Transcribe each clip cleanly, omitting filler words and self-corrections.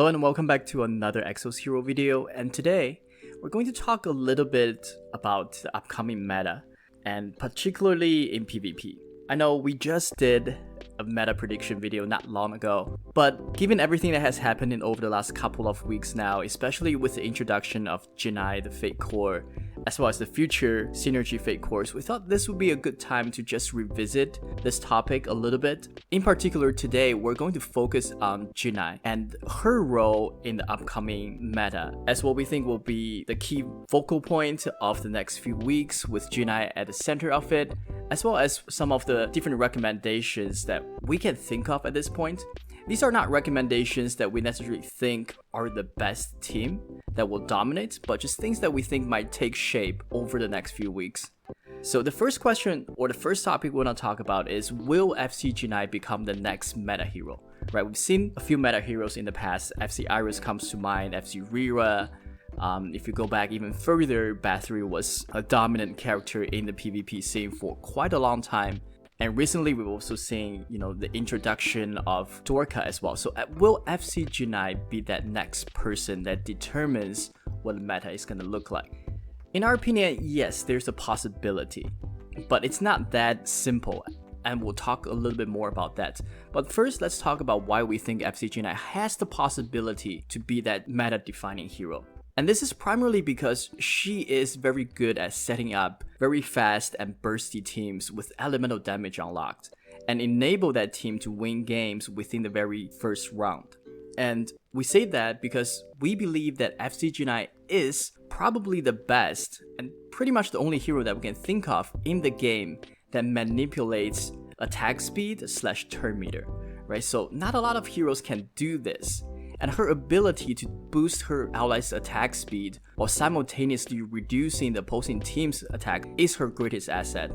Hello and welcome back to another Exos Hero video, and today we're going to talk a little bit about the upcoming meta, and particularly in PvP. I know we just did a meta prediction video not long ago, but given everything that has happened in over the last couple of weeks now, especially with the introduction of Jinai, the Fate Core, as well as the future Synergy Fate Cores, we thought this would be a good time to just revisit this topic a little bit. In particular, today we're going to focus on Jinai and her role in the upcoming meta, as what we think will be the key focal point of the next few weeks, with Jinai at the center of it, as well as some of the different recommendations that we can think of at this point. These are not recommendations that we necessarily think are the best team that will dominate, but just things that we think might take shape over the next few weeks. So the first question, or the first topic we want to talk about is, will FC Jinai become the next meta hero? Right, we've seen a few meta heroes in the past. FC Iris comes to mind, FC Rira. If you go back even further, Bathory was a dominant character in the PvP scene for quite a long time. And recently we've also seen, the introduction of Dorka as well. So will FC Jinai be that next person that determines what the meta is going to look like? In our opinion, yes, there's a possibility, but it's not that simple. And we'll talk a little bit more about that. But first, let's talk about why we think FC Jinai has the possibility to be that meta-defining hero. And this is primarily because she is very good at setting up very fast and bursty teams with elemental damage unlocked, and enable that team to win games within the very first round. And we say that because we believe that FC Jinai is probably the best and pretty much the only hero that we can think of in the game that manipulates attack speed / turn meter, right? So not a lot of heroes can do this. And her ability to boost her allies' attack speed while simultaneously reducing the opposing team's attack is her greatest asset,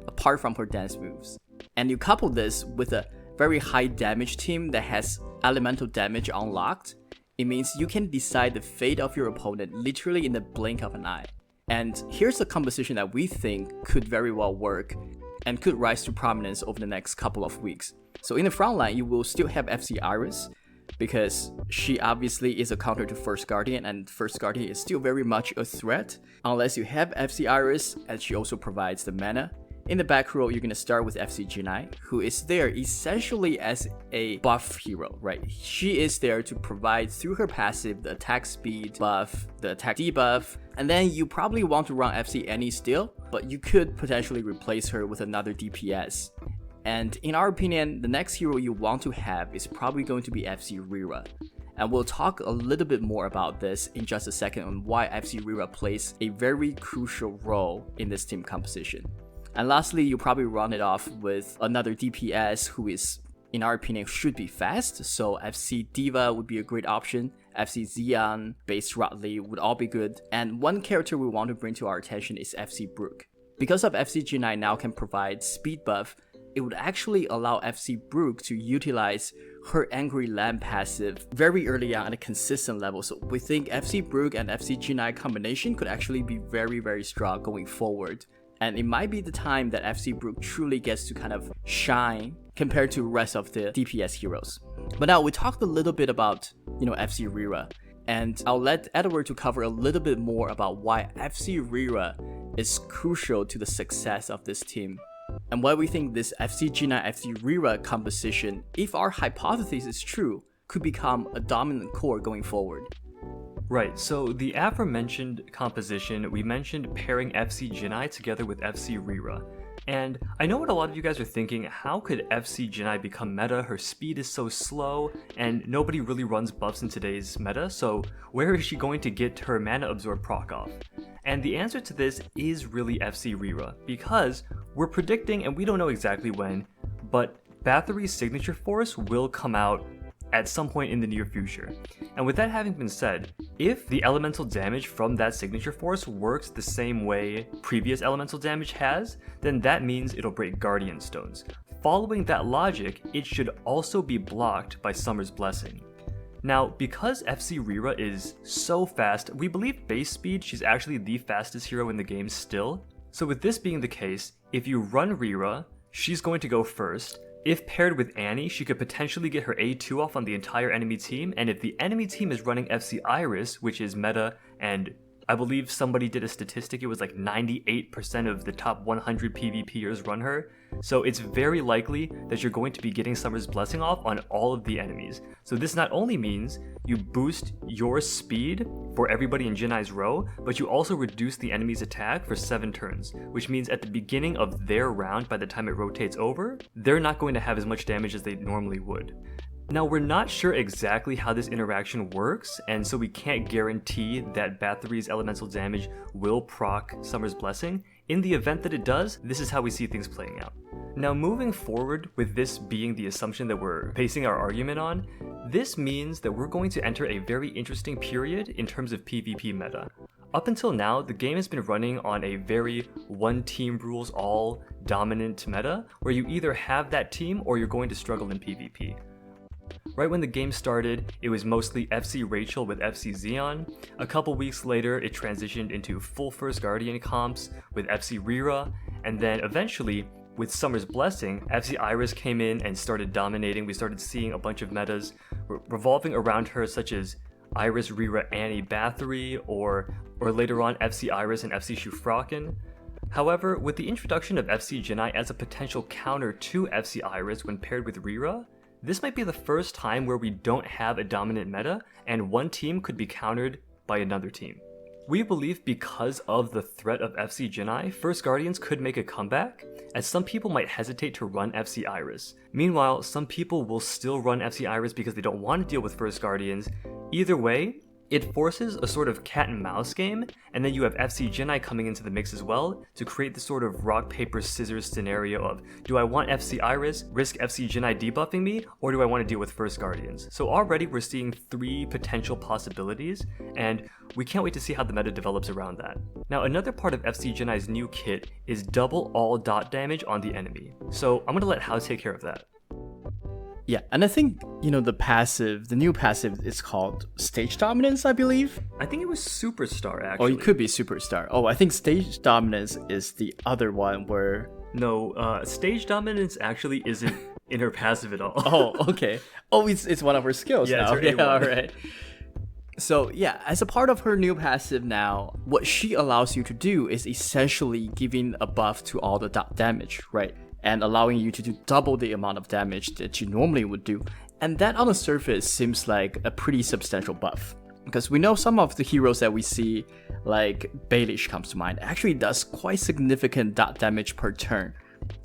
apart from her dance moves. And you couple this with a very high damage team that has elemental damage unlocked, it means you can decide the fate of your opponent literally in the blink of an eye. And here's a composition that we think could very well work and could rise to prominence over the next couple of weeks. So in the front line, you will still have FC Iris, because she obviously is a counter to First Guardian, and First Guardian is still very much a threat unless you have FC Iris, and she also provides the mana. In the back row, you're going to start with FC Jinai, who is there essentially as a buff hero, right? She is there to provide through her passive the attack speed buff, the attack debuff, and then you probably want to run FC Annie still, but you could potentially replace her with another DPS. And in our opinion, the next hero you want to have is probably going to be FC Rira. And we'll talk a little bit more about this in just a second on why FC Rira plays a very crucial role in this team composition. And lastly, you'll probably run it off with another DPS who is, in our opinion, should be fast. So FC Diva would be a great option. FC Xian, Base Rodley would all be good. And one character we want to bring to our attention is FC Brook. Because of FC Jinai now can provide speed buff, it would actually allow FC Brook to utilize her Angry Lamb passive very early on at a consistent level. So we think FC Brook and FC Jinai combination could actually be very, very strong going forward. And it might be the time that FC Brook truly gets to kind of shine compared to the rest of the DPS heroes. But now we talked a little bit about, FC Rira. And I'll let Edward to cover a little bit more about why FC Rira is crucial to the success of this team. And why we think this FC Jinai FC Rira composition, if our hypothesis is true, could become a dominant core going forward. Right, so the aforementioned composition, we mentioned pairing FC Jinai together with FC Rira. And I know what a lot of you guys are thinking, how could FC Jinai become meta? Her speed is so slow, and nobody really runs buffs in today's meta, so where is she going to get her mana absorb proc off? And the answer to this is really FC Rira, because we're predicting, and we don't know exactly when, but Bathory's signature force will come out at some point in the near future. And with that having been said, if the elemental damage from that signature force works the same way previous elemental damage has, then that means it'll break Guardian Stones. Following that logic, it should also be blocked by Summer's Blessing. Now, because FC Rira is so fast, we believe base speed, she's actually the fastest hero in the game still. So with this being the case, if you run Rira, she's going to go first. If paired with Annie, she could potentially get her A2 off on the entire enemy team, and if the enemy team is running FC Iris, which is meta, and I believe somebody did a statistic, it was like 98% of the top 100 PvPers run her, so it's very likely that you're going to be getting Summer's Blessing off on all of the enemies. So this not only means you boost your speed for everybody in Jinai's row, but you also reduce the enemy's attack for 7 turns, which means at the beginning of their round, by the time it rotates over, they're not going to have as much damage as they normally would. Now, we're not sure exactly how this interaction works, and so we can't guarantee that Bathory's elemental damage will proc Summer's Blessing. In the event that it does, this is how we see things playing out. Now, moving forward with this being the assumption that we're basing our argument on, this means that we're going to enter a very interesting period in terms of PvP meta. Up until now, the game has been running on a very one team rules all dominant meta, where you either have that team or you're going to struggle in PvP. Right when the game started, it was mostly FC Rachel with FC Xeon. A couple weeks later, it transitioned into full First Guardian comps with FC Rira, and then eventually, with Summer's Blessing, FC Iris came in and started dominating. We started seeing a bunch of metas revolving around her, such as Iris, Rira, Annie, Bathory, or later on FC Iris and FC Shufraken. However, with the introduction of FC Jinai as a potential counter to FC Iris when paired with Rira, this might be the first time where we don't have a dominant meta and one team could be countered by another team. We believe because of the threat of FC Jinai, First Guardians could make a comeback, as some people might hesitate to run FC Iris. Meanwhile, some people will still run FC Iris because they don't want to deal with First Guardians. Either way, it forces a sort of cat and mouse game, and then you have FC Jinai coming into the mix as well to create this sort of rock, paper, scissors scenario of, do I want FC Iris, risk FC Jinai debuffing me, or do I want to deal with First Guardians? So already we're seeing 3 potential possibilities, and we can't wait to see how the meta develops around that. Now, another part of FC Jinai's new kit is double all dot damage on the enemy. So I'm going to let Hao take care of that. Yeah, and I think, the new passive is called Stage Dominance, I believe. I think it was Superstar, actually. Oh, it could be Superstar. Oh, I think Stage Dominance is the other one where... No, Stage Dominance actually isn't in her passive at all. Oh, okay. Oh, it's one of her skills now. It's her A1. Alright. So yeah, as a part of her new passive now, what she allows you to do is essentially giving a buff to all the dot damage, right? And allowing you to do double the amount of damage that you normally would do. And that on the surface seems like a pretty substantial buff. Because we know some of the heroes that we see, like Baelish comes to mind, actually does quite significant dot damage per turn.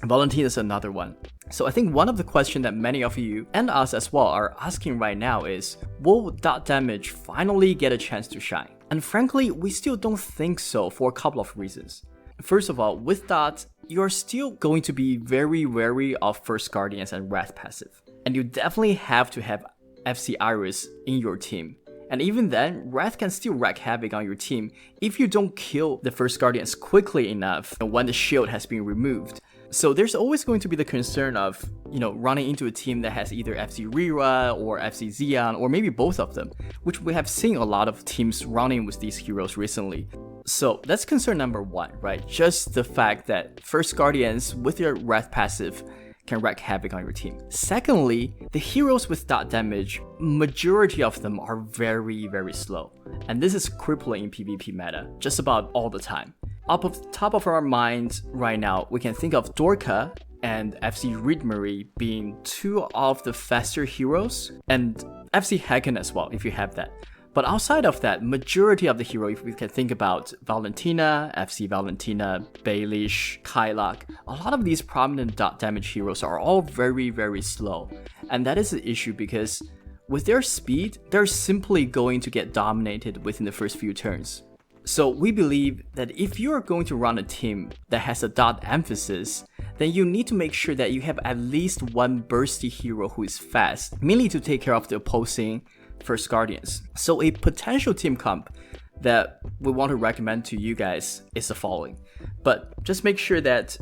Valentina is another one. So I think one of the questions that many of you and us as well are asking right now is, will dot damage finally get a chance to shine? And frankly, we still don't think so for a couple of reasons. First of all, with that, you're still going to be very wary of First Guardians and Wrath passive. And you definitely have to have FC Iris in your team. And even then, Wrath can still wreak havoc on your team if you don't kill the First Guardians quickly enough when the shield has been removed. So there's always going to be the concern of, running into a team that has either FC Rira or FC Xeon, or maybe both of them, which we have seen a lot of teams running with these heroes recently. So that's concern number 1, right? Just the fact that First Guardians with their Wrath passive can wreak havoc on your team. Secondly, the heroes with dot damage, majority of them are very, very slow. And this is crippling in PvP meta, just about all the time. Up of the top of our minds right now, we can think of Dorka and FC Ridmarie being 2 of the faster heroes, and FC Hacken as well, if you have that. But outside of that, majority of the hero, if we can think about Valentina, FC Valentina, Baelish, Kylak, a lot of these prominent dot damage heroes are all very, very slow. And that is the issue because with their speed, they're simply going to get dominated within the first few turns. So we believe that if you are going to run a team that has a dot emphasis, then you need to make sure that you have at least one bursty hero who is fast, mainly to take care of the opposing First Guardians. So a potential team comp that we want to recommend to you guys is the following. But just make sure that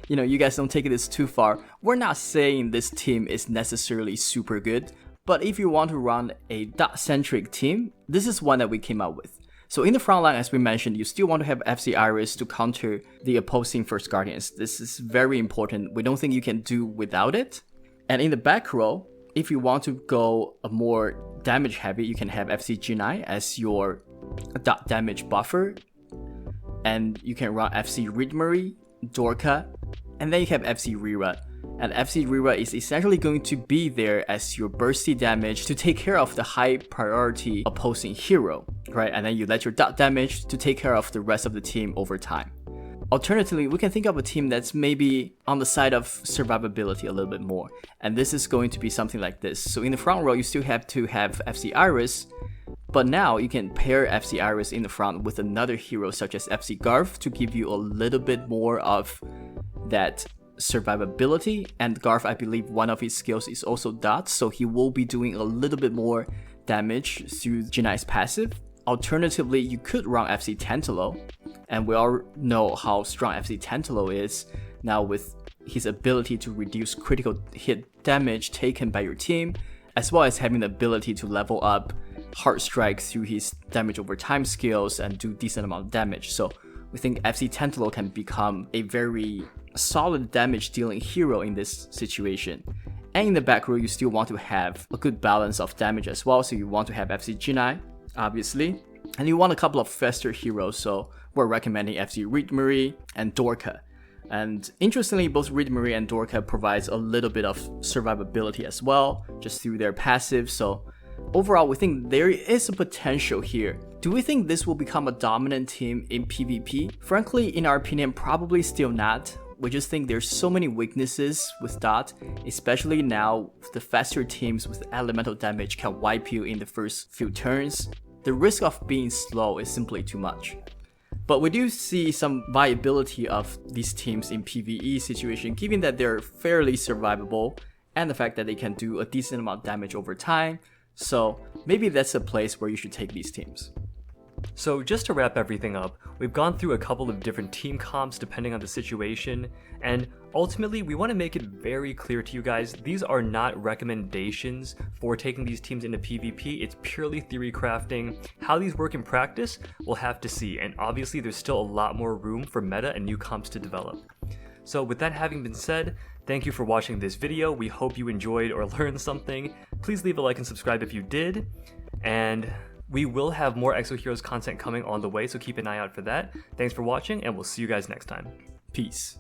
you guys don't take this too far. We're not saying this team is necessarily super good, but if you want to run a dot-centric team, this is one that we came up with. So in the front line, as we mentioned, you still want to have FC Iris to counter the opposing First Guardians. This is very important. We don't think you can do without it. And in the back row, if you want to go a more damage heavy, you can have FC Jinai as your dot damage buffer. And you can run FC Rira, Dorka, and then you have FC Rira. And FC Rira is essentially going to be there as your bursty damage to take care of the high priority opposing hero, right? And then you let your dot damage to take care of the rest of the team over time. Alternatively, we can think of a team that's maybe on the side of survivability a little bit more. And this is going to be something like this. So in the front row, you still have to have FC Iris, but now you can pair FC Iris in the front with another hero such as FC Garf to give you a little bit more of that survivability. And Garf, I believe one of his skills is also dot, so he will be doing a little bit more damage through Jinai's passive. Alternatively, you could run FC Tantalo, and we all know how strong FC Tantalo is now with his ability to reduce critical hit damage taken by your team, as well as having the ability to level up Heart Strike through his damage over time skills and do decent amount of damage. So we think FC Tantalo can become a very solid damage dealing hero in this situation. And in the back row, you still want to have a good balance of damage as well. So you want to have FC Jinai, obviously, and you want a couple of faster heroes, so we're recommending FC Rira and Dorka. And interestingly, both Rira and Dorka provides a little bit of survivability as well, just through their passive. So overall, we think there is a potential here. Do we think this will become a dominant team in PvP? Frankly, in our opinion, probably still not. We just think there's so many weaknesses with Dot, especially now the faster teams with elemental damage can wipe you in the first few turns. The risk of being slow is simply too much. But we do see some viability of these teams in PvE situation, given that they're fairly survivable and the fact that they can do a decent amount of damage over time. So maybe that's a place where you should take these teams. So just to wrap everything up, we've gone through a couple of different team comps depending on the situation, and ultimately we want to make it very clear to you guys, these are not recommendations for taking these teams into PvP, it's purely theory crafting. How these work in practice, we'll have to see, and obviously there's still a lot more room for meta and new comps to develop. So with that having been said, thank you for watching this video, we hope you enjoyed or learned something. Please leave a like and subscribe if you did, and we will have more Exos Heroes content coming on the way, so keep an eye out for that. Thanks for watching, and we'll see you guys next time. Peace.